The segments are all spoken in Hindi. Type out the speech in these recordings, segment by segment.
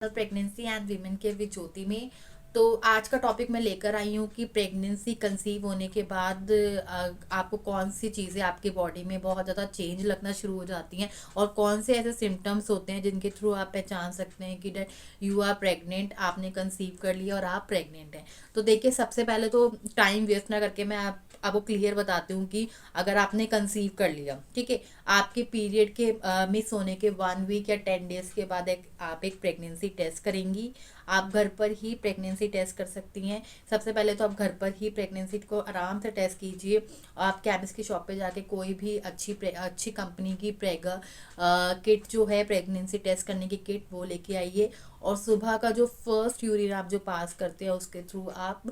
Pregnancy and women care with Jyoti में। तो आज का टॉपिक मैं लेकर आई हूँ कि प्रेगनेंसी कंसीव होने के बाद आपको कौन सी चीज़ें आपकी बॉडी में बहुत ज़्यादा चेंज लगना शुरू हो जाती हैं और कौन से ऐसे सिम्टम्स होते हैं जिनके थ्रू आप पहचान सकते हैं कि डेट यू आर प्रेग्नेंट, आपने कंसीव कर लिया और आप प्रेग्नेंट हैं। तो देखिए, सबसे पहले तो टाइम वेस्ट ना करके मैं आपको क्लियर बताती हूँ कि अगर आपने कंसीव कर लिया, ठीक है, आपके पीरियड के मिस होने के 1 वीक या 10 डेज के बाद आप एक प्रेगनेंसी टेस्ट करेंगी। आप घर पर ही प्रेगनेंसी टेस्ट कर सकती हैं। सबसे पहले तो आप घर पर ही प्रेगनेंसी को आराम से टेस्ट कीजिए। आप केमिस्ट की शॉप पे जाके कोई भी अच्छी कंपनी की प्रेगा किट जो है, प्रेगनेंसी टेस्ट करने की किट, वो लेके आइए। और सुबह का जो फर्स्ट यूरिन आप जो पास करते हैं उसके थ्रू आप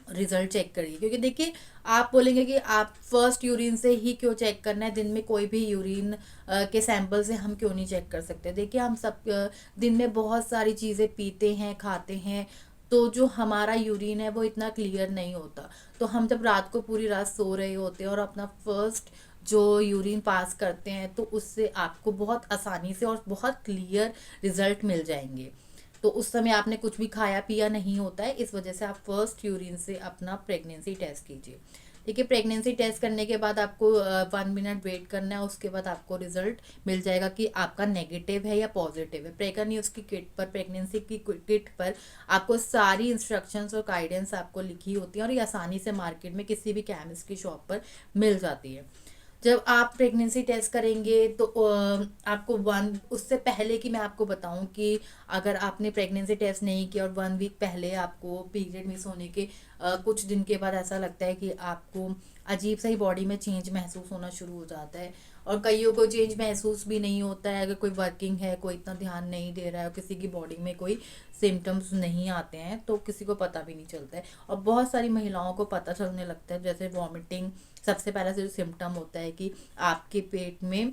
रिजल्ट चेक करिए। क्योंकि देखिए, आप बोलेंगे कि आप फर्स्ट यूरिन से ही क्यों चेक करना है, दिन में कोई भी यूरिन के सैंपल से हम क्यों नहीं चेक कर सकते। देखिए, हम सब दिन में बहुत सारी चीज़ें पीते हैं, खाते हैं, तो जो हमारा यूरिन है वो इतना क्लियर नहीं होता। तो हम जब रात को पूरी रात सो रहे होते हैं और अपना फर्स्ट जो यूरिन पास करते हैं, तो उससे आपको बहुत आसानी से और बहुत क्लियर रिजल्ट मिल जाएंगे। तो उस समय आपने कुछ भी खाया पिया नहीं होता है, इस वजह से आप फर्स्ट यूरिन से अपना प्रेगनेंसी टेस्ट कीजिए। देखिए, प्रेगनेंसी टेस्ट करने के बाद आपको 1 मिनट वेट करना है, उसके बाद आपको रिजल्ट मिल जाएगा कि आपका नेगेटिव है या पॉजिटिव है। प्रेगा न्यूज़ की किट पर, प्रेगनेंसी की किट पर आपको सारी इंस्ट्रक्शंस और गाइडेंस आपको लिखी होती है और ये आसानी से मार्केट में किसी भी केमिस्ट की शॉप पर मिल जाती है। जब आप प्रेगनेंसी टेस्ट करेंगे तो आपको उससे पहले कि मैं आपको बताऊं कि अगर आपने प्रेगनेंसी टेस्ट नहीं किया और 1 वीक पहले आपको पीरियड मिस होने के कुछ दिन के बाद ऐसा लगता है कि आपको अजीब सा ही बॉडी में चेंज महसूस होना शुरू हो जाता है। और कईयों को चेंज महसूस भी नहीं होता है, अगर कोई वर्किंग है, कोई इतना ध्यान नहीं दे रहा है और किसी की बॉडी में कोई सिम्टम्स नहीं आते हैं, तो किसी को पता भी नहीं चलता है। और बहुत सारी महिलाओं को पता चलने लगता है, जैसे वॉमिटिंग सबसे पहला जो सिम्टम होता है कि आपके पेट में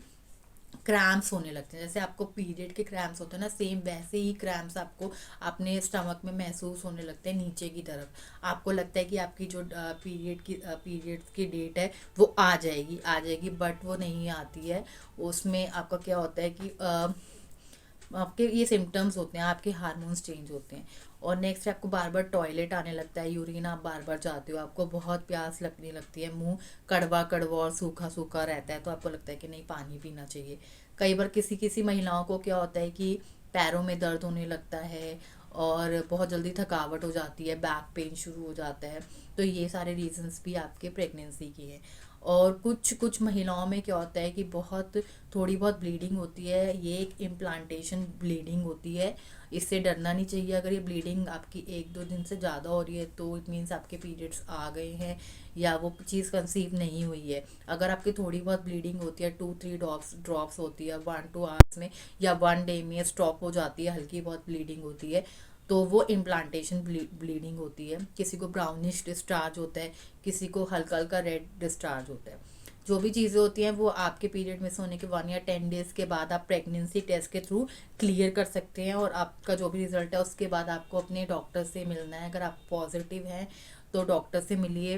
क्रैम्प्स होने लगते हैं। जैसे आपको पीरियड के क्रैम्प्स होते हैं ना, सेम वैसे ही क्रैम्प्स आपको अपने स्टमक में महसूस होने लगते हैं नीचे की तरफ। आपको लगता है कि आपकी जो पीरियड्स की डेट है वो आ जाएगी, बट वो नहीं आती है। उसमें आपका क्या होता है कि आपके ये सिम्टम्स होते हैं, आपके हार्मोन्स चेंज होते हैं। और नेक्स्ट, आपको बार बार टॉयलेट आने लगता है, यूरिन आप बार बार जाते हो, आपको बहुत प्यास लगने लगती है, मुंह कड़वा कड़वा और सूखा सूखा रहता है, तो आपको लगता है कि नहीं, पानी पीना चाहिए। कई बार किसी किसी महिलाओं को क्या होता है कि पैरों में दर्द होने लगता है और बहुत जल्दी थकावट हो जाती है, बैक पेन शुरू हो जाता है। तो ये सारे रीजंस भी आपके प्रेगनेंसी की हैं। और कुछ कुछ महिलाओं में क्या होता है कि थोड़ी बहुत ब्लीडिंग होती है, ये एक इम्प्लांटेशन ब्लीडिंग होती है। इससे डरना नहीं चाहिए। अगर ये ब्लीडिंग आपकी 1-2 दिन से ज़्यादा हो रही है तो इट मीन्स आपके पीरियड्स आ गए हैं या वो चीज़ कंसीव नहीं हुई है। अगर आपकी थोड़ी बहुत ब्लीडिंग होती है, 2-3 ड्रॉप्स होती है 1-2 आवर्स में, या 1 डे में स्टॉप हो जाती है, हल्की बहुत ब्लीडिंग होती है, तो वो इम्प्लांटेशन ब्लीडिंग होती है। किसी को ब्राउनिश डिस्चार्ज होता है, किसी को हल्का हल्का रेड डिस्चार्ज होता है। जो भी चीज़ें होती हैं वो आपके पीरियड मिस होने के 1 या 10 डेज के बाद आप प्रेगनेंसी टेस्ट के थ्रू क्लियर कर सकते हैं। और आपका जो भी रिजल्ट है उसके बाद आपको अपने डॉक्टर से मिलना है। अगर आप पॉजिटिव हैं तो डॉक्टर से मिलिए,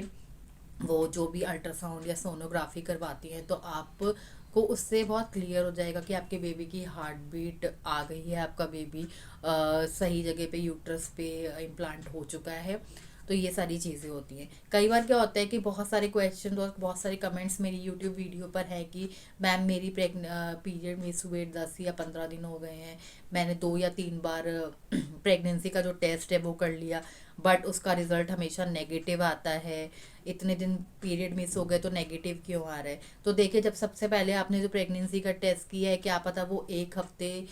वो जो भी अल्ट्रासाउंड या सोनोग्राफी करवाती हैं तो आपको उससे बहुत क्लियर हो जाएगा कि आपके बेबी की हार्ट बीट आ गई है, आपका बेबी सही जगह पे यूट्रस पे इम्प्लांट हो चुका है। तो ये सारी चीज़ें होती हैं। कई बार क्या होता है कि बहुत सारे क्वेश्चन और बहुत सारे कमेंट्स मेरी यूट्यूब वीडियो पर है कि मैम, मेरी पीरियड मिस हुए 10 या 15 दिन हो गए हैं, मैंने 2 या 3 बार प्रेगनेंसी का जो टेस्ट है वो कर लिया, बट उसका रिजल्ट हमेशा नेगेटिव आता है। इतने दिन पीरियड मिस हो गए तो नेगेटिव क्यों आ रहा है। तो देखिए, जब सबसे पहले आपने जो प्रेगनेंसी का टेस्ट किया है, क्या पता वो 1 हफ्ते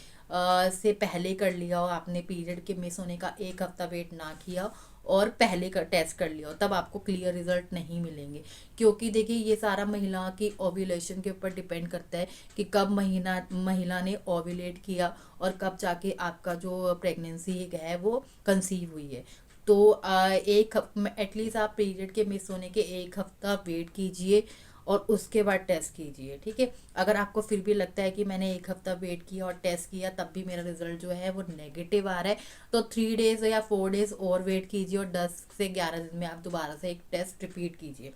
से पहले कर लिया हो, आपने पीरियड के मिस होने का 1 हफ्ता वेट ना किया और पहले का टेस्ट कर लिया हो, तब आपको क्लियर रिजल्ट नहीं मिलेंगे। क्योंकि देखिए, ये सारा महिला की ओव्यूलेशन के ऊपर डिपेंड करता है कि कब महिला ने ओव्यूलेट किया और कब जाके आपका जो प्रेगनेंसी है वो कंसीव हुई है। तो एक एटलीस्ट आप पीरियड के मिस होने के 1 हफ्ता वेट कीजिए और उसके बाद टेस्ट कीजिए, ठीक है। अगर आपको फिर भी लगता है कि मैंने 1 हफ्ता वेट किया और टेस्ट किया तब भी मेरा रिजल्ट जो है वो नेगेटिव आ रहा है, तो 3 डेज या 4 डेज और वेट कीजिए और 10 से 11 दिन में आप दोबारा से एक टेस्ट रिपीट कीजिए।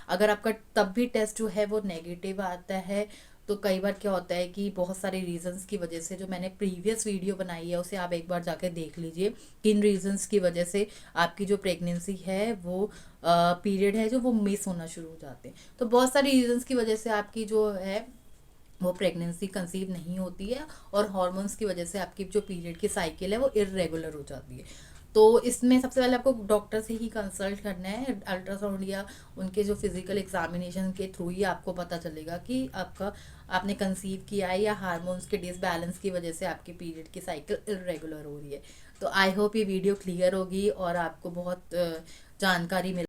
अगर आपका तब भी टेस्ट जो है वो नेगेटिव आता है तो कई बार क्या होता है कि बहुत सारे रीजंस की वजह से, जो मैंने प्रीवियस वीडियो बनाई है उसे आप एक बार जाकर देख लीजिए, किन रीजंस की वजह से आपकी जो प्रेगनेंसी है वो पीरियड है जो वो मिस होना शुरू हो जाते हैं। तो बहुत सारी रीजंस की वजह से आपकी जो है वो प्रेगनेंसी कंसीव नहीं होती है, और हॉर्मोन्स की वजह से आपकी जो पीरियड की साइकिल है वो इरेगुलर हो जाती है। तो इसमें सबसे पहले आपको डॉक्टर से ही कंसल्ट करना है। अल्ट्रासाउंड या उनके जो फिजिकल एग्जामिनेशन के थ्रू ही आपको पता चलेगा कि आपका आपने कंसीव किया है या हार्मोन्स के डिसबैलेंस की वजह से आपकी पीरियड की साइकिल इरेगुलर हो रही है। तो आई होप ये वीडियो क्लियर होगी और आपको बहुत जानकारी मिल